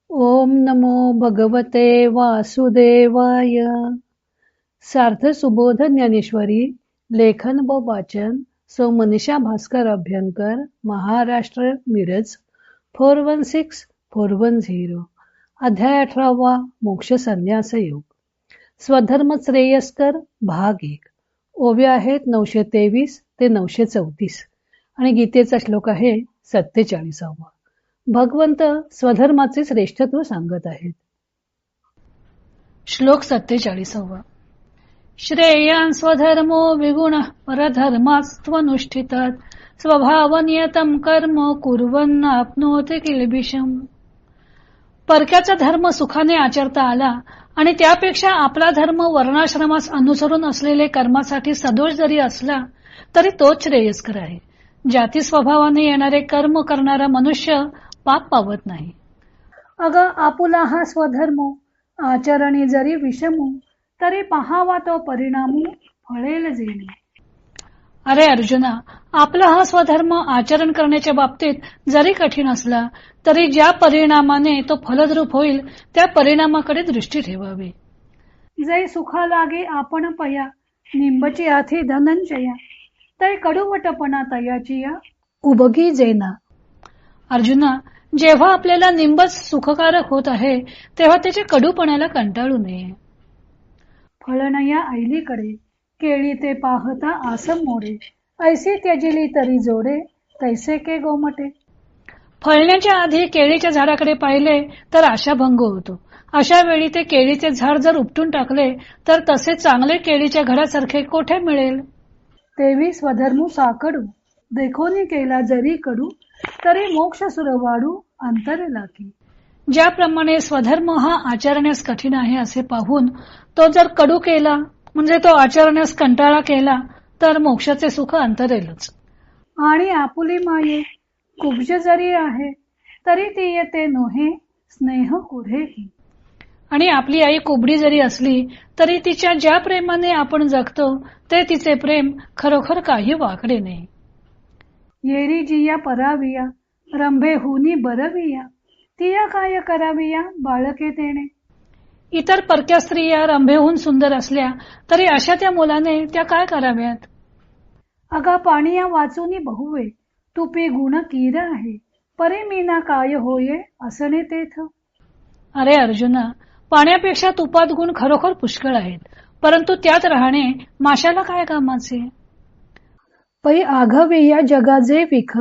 ओम नमो भगवते वासुदेवाय. सार्थ सुबोध ज्ञानेश्वरी. लेखन व वाचन सौ मनीषा भास्कर अभ्यंकर, महाराष्ट्र, मिरज 416410. अध्याय 18. मोक्ष संन्यास योग. स्वधर्म श्रेयस्कर भाग 1. ओव्या आहेत 923 ते 934 आणि गीतेचा श्लोक आहे 47. भगवंत स्वधर्माचे श्रेष्ठत्व सांगत आहेत. श्लोक 47. श्रेयान् स्वधर्मो विगुणः परधर्मास्त्वनुष्ठितात् स्वभावनियतं कर्म कुर्वन्नाप्नोति किल्बिषम्. परक्याचा धर्म सुखाने आचरता आला आणि त्यापेक्षा आपला धर्म वर्णाश्रमास अनुसरून असलेले कर्मासाठी सदोष जरी असला तरी तोच श्रेयस्कर आहे. जाती स्वभावाने येणारे कर्म करणारा मनुष्य पाप पावत नाही. अग आपुला हा स्वधर्म आचरणी जरी विषमू तरी पहावा तो परिणामू फळेल जेणे. अरे अर्जुना, आपला हा स्वधर्म आचरण करण्याच्या बाबतीत जरी कठीण असला तरी ज्या परिणामाने तो फलद्रूप होईल त्या परिणामाकडे दृष्टी ठेवावी. जै सुखा लागे आपण पया निंबची हाती धनंजया तै कडूवटपणा तयाची या उबगी जेना. अर्जुना, जेव्हा आपल्याला निंबच सुखकारक होत आहे तेव्हा त्याच्या कडूपणाला कंटाळू नये. फळनया ऐलीकडे केळी ते पाहता आसम मोडे ऐसे त्यजिली तरी जोडे तैसे के गोमटे. फळण्याच्या आधी केळीच्या झाडाकडे पाहिले तर आशाभंग होतो. अशा वेळी ते केळीचे झाड जर उपटून टाकले तर तसे चांगले केळीच्या घडासारखे कोठे मिळेल. तेवी स्वधर्मू साकडू देखोनी केला जरी कडू तरी मोक्ष सुरवाडू अंतर लागी. ज्याप्रमाणे स्वधर्म हा आचरण्यास कठीण आहे असे पाहून तो जर कडू केला म्हणजे तो आचरण्यास कंटाळा केला तर मोक्षाचे सुख अंतरेलच. आणि आपुली माये कुब्ज जरी आहे तरी ती येते नोहे स्नेह कुढेही. आणि आपली आई कुबडी जरी असली तरी तिच्या ज्या प्रेमाने आपण जगतो ते तिचे प्रेम खरोखर काही वाकडे नाही. येरी जिया पराविया रंभे हुनी बरविया तिया काय कराविया बाळके तेणे. इतर परक्या स्त्रिया रंभेहून सुंदर असल्या तरी अशा त्या मुलाने त्या काय कराव्यात. अगा पाणिया वाचूनी बहुवे तुपी गुण कीर आहे परे मीना काय होये असणे तेथ. अरे अर्जुना, पाण्यापेक्षा तुपात गुण खरोखर पुष्कळ आहेत परंतु त्यात राहणे माशाला काय कामाचे. पै आघवे या जगाचे विख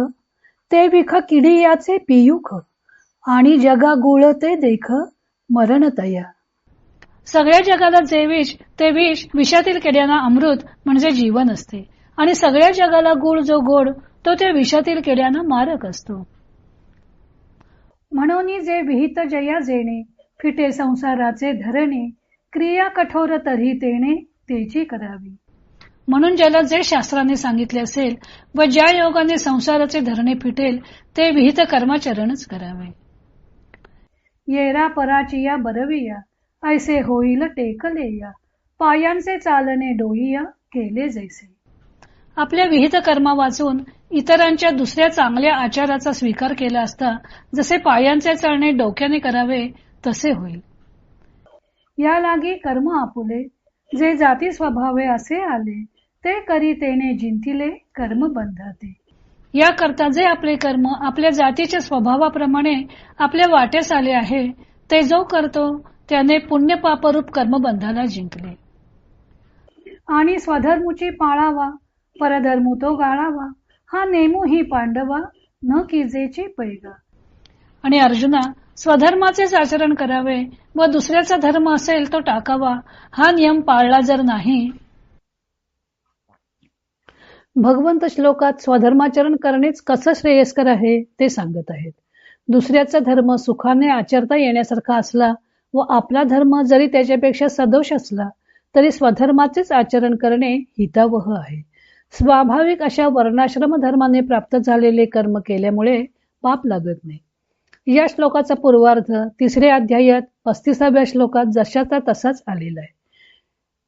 ते विख किडियाचे पियुख आणि जगा गुळ ते देख मरण तया. सगळ्या जगाला जे विष ते विष विषातील किड्यांना अमृत म्हणजे जीवन असते आणि सगळ्या जगाला गुळ जो गोड तो त्या विषातील किड्यांना मारक असतो. म्हणून जे विहित जया जेणे फिटे संसाराचे धरणे क्रिया कठोर तरी तेणे तेची करावी. म्हणून ज्याला जे शास्त्राने सांगितले असेल व ज्या योगाने संसाराचे धरणे फिटेल ते विहित कर्माचरणच करावे. येरा पराचिया बरविया ऐसे होईल टेकलेया पायांचे चालणे डोईया केले जैसे. आपल्या विहित कर्मा वाचून इतरांच्या दुसऱ्या चांगल्या आचाराचा स्वीकार केला असता जसे पायांचे चालणे डोक्याने करावे तसे होईल. या लागी कर्म आपुले जे जाती स्वभावे असे आले ते करी तेने जिंतिले कर्म बंधाते. या करता जे आपले कर्म आपल्या जातीच्या स्वभावाप्रमाणे आपल्या वाटेस आले आहे ते जो करतो त्याने पुण्य पापरूप कर्मबंधाला जिंकले. आणि स्वधर्मुची पाळावा परधर्मू तो गाळावा हा नेमू ही पांडवा न किजेची पैगा. आणि अर्जुना, स्वधर्माचेच आचरण करावे व दुसऱ्याचा धर्म असेल तो टाकावा हा नियम पाळला जर नाही. भगवंत श्लोकात स्वधर्माचरण करणेच कसं श्रेयस्कर आहे ते सांगत आहेत. दुसऱ्याचा धर्म सुखाने आचरता येण्यासारखा असला व आपला धर्म जरी त्याच्यापेक्षा सदोष असला तरी स्वधर्माचेच आचरण करणे हितावह आहे. स्वाभाविक अशा वर्णाश्रम धर्माने प्राप्त झालेले कर्म केल्यामुळे पाप लागत नाही. या श्लोकाचा पूर्वार्ध 3ऱ्या अध्यायात 35व्या श्लोकात जशाचा तसाच आलेला आहे.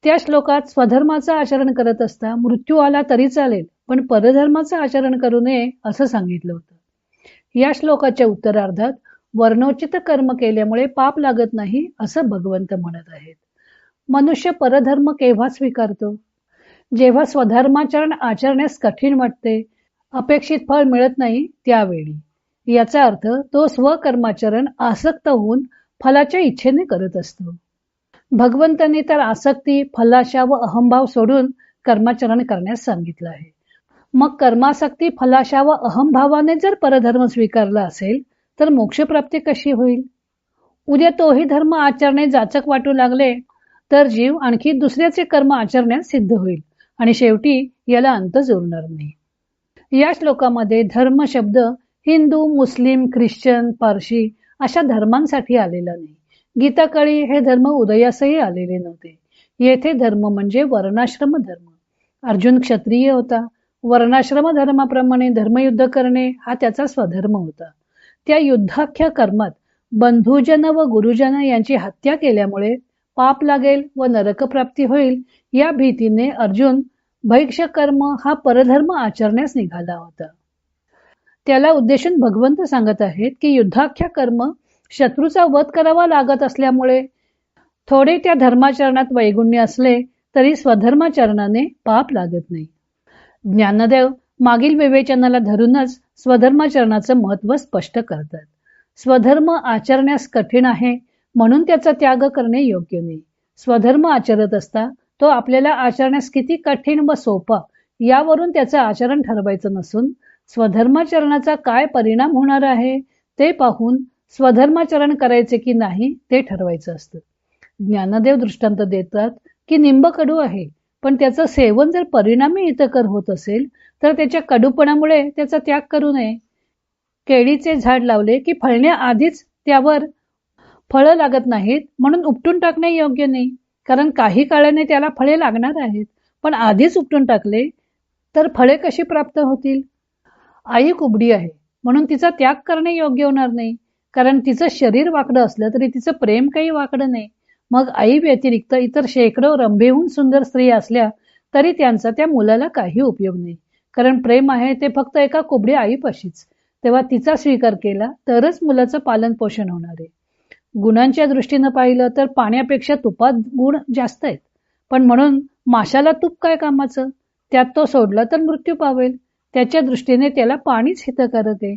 त्या श्लोकात स्वधर्माचं आचरण करत असता मृत्यू आला तरी चालेल पण परधर्माचं आचरण करू नये असं सांगितलं होतं. या श्लोकाच्या उत्तरार्धात वर्णोचित कर्म केल्यामुळे पाप लागत नाही असं भगवंत म्हणत आहेत. मनुष्य परधर्म केव्हा स्वीकारतो? जेव्हा स्वधर्माचरण आचरण्यास कठीण वाटते, अपेक्षित फळ मिळत नाही त्यावेळी. याचा अर्थ तो स्वकर्माचरण आसक्त होऊन फलाच्या इच्छेने करत असतो. भगवंतांनी तर आसक्ती, फलाशा व अहंभाव सोडून कर्माचरण करण्यास सांगितलं आहे. मग कर्मासक्ती, फलाशा व अहंभावाने जर परधर्म स्वीकारला असेल तर मोक्षप्राप्ती कशी होईल? उद्या तोही धर्म आचरणे जाचक वाटू लागले तर जीव आणखी दुसऱ्याचे कर्म आचरण्यास सिद्ध होईल आणि शेवटी याला अंतच उरणार नाही. या श्लोकामध्ये धर्म शब्द हिंदू, मुस्लिम, ख्रिश्चन, पारशी अशा धर्मांसाठी आलेला नाही. गीताकाळी हे धर्म उदयासही आलेले नव्हते. येथे धर्म म्हणजे वर्णाश्रम धर्म. अर्जुन क्षत्रिय होता. वर्णाश्रम धर्माप्रमाणे धर्मयुद्ध करणे हा त्याचा स्वधर्म होता. त्या युद्धाख्य कर्मात बंधुजन व गुरुजन यांची हत्या केल्यामुळे पाप लागेल व नरकप्राप्ती होईल या भीतीने अर्जुन भैक्ष कर्म हा परधर्म आचरण्यास निघाला होता. त्याला उद्देशून भगवंत सांगत आहेत की युद्धाख्य कर्म शत्रूचा वध करावा लागत असल्यामुळे थोडे त्या धर्माचरणात वैगुण्य असले तरी स्वधर्माचरणाने पाप लागत नाही. ज्ञानदेव मागील विवेचनाला धरूनच स्वधर्माचरणाचं महत्त्व स्पष्ट करतात. स्वधर्म आचरण्यास कठीण आहे म्हणून त्याचा त्याग करणे योग्य नाही. स्वधर्म आचरत असता तो आपल्याला आचरण्यास किती कठीण व सोपा यावरून त्याचं आचरण ठरवायचं नसून स्वधर्माचरणाचा काय परिणाम होणार आहे ते पाहून स्वधर्माचरण करायचे की नाही ते ठरवायचं असतं. ज्ञानदेव दृष्टांत देतात की निंब कडू आहे, पण त्याचं सेवन जर परिणामी हितकर होत असेल तर त्याच्या कडूपणामुळे त्याचा त्याग करू नये. केळीचे झाड लावले की फळण्याआधीच त्यावर फळं लागत नाहीत म्हणून उपटून टाकणे योग्य नाही, कारण काही काळाने त्याला फळे लागणार आहेत. पण आधीच उपटून टाकले तर फळे कशी प्राप्त होतील? आई कुबडी आहे म्हणून तिचा त्याग करणे योग्य होणार नाही, कारण तिचं शरीर वाकडं असलं तरी तिचं प्रेम काही वाकडं नाही. मग आई व्यतिरिक्त इतर शेकडो रंभेहून सुंदर स्त्री असल्या तरी त्यांचा त्या मुलाला काही उपयोग नाही, कारण प्रेम आहे ते फक्त एका कुबडी आईपाशीच. तेव्हा तिचा स्वीकार केला तरच मुलाचं पालन पोषण होणार आहे. गुणांच्या दृष्टीनं पाहिलं तर पाण्यापेक्षा तुपात गुण जास्त आहेत, पण म्हणून माशाला तूप काय कामाचं? त्यात तो सोडला तर मृत्यू पावेल. त्याच्या दृष्टीने त्याला पाणीच हितकारक आहे.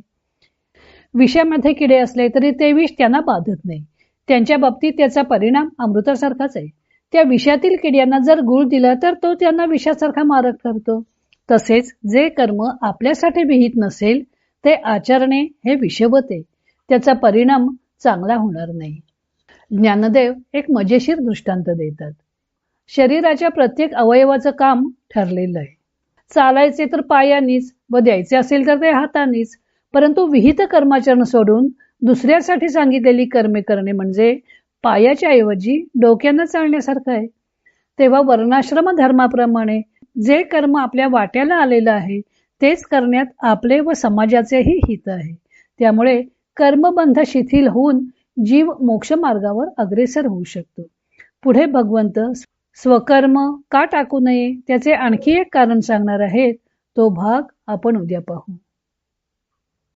विषामध्ये किडे असले तरी ते विष त्यांना बाधत नाही. त्यांच्या बाबतीत त्याचा परिणाम अमृतासारखाच आहे. त्या विषातील किड्यांना जर गुळ दिला तर तो त्यांना विषासारखा मारक ठरतो. तसेच जे कर्म आपल्यासाठी विहित नसेल ते आचरणे हे विषवत आहे, त्याचा परिणाम चांगला होणार नाही. ज्ञानदेव एक मजेशीर दृष्टांत देतात. शरीराच्या प्रत्येक अवयवाचं काम ठरलेलं आहे. चालायचे तर पायानीच व द्यायचे असेल तर ते हातानीच, परंतु विहित कर्माचरण सोडून दुसऱ्यासाठी सांगितलेली कर्मे करणे म्हणजे पायाच्या ऐवजी डोक्यानं चालण्यासारखं आहे. तेव्हा वर्णाश्रम धर्माप्रमाणे जे कर्म आपल्या वाट्याला आलेलं आहे तेच करण्यात आपले व समाजाचेही हित आहे. त्यामुळे कर्मबंध शिथिल होऊन जीव मोक्ष मार्गावर अग्रेसर होऊ शकतो. पुढे भगवंत स्वकर्म का टाकू नये त्याचे आणखी एक कारण सांगणार आहेत. तो भाग आपण उद्या पाहू.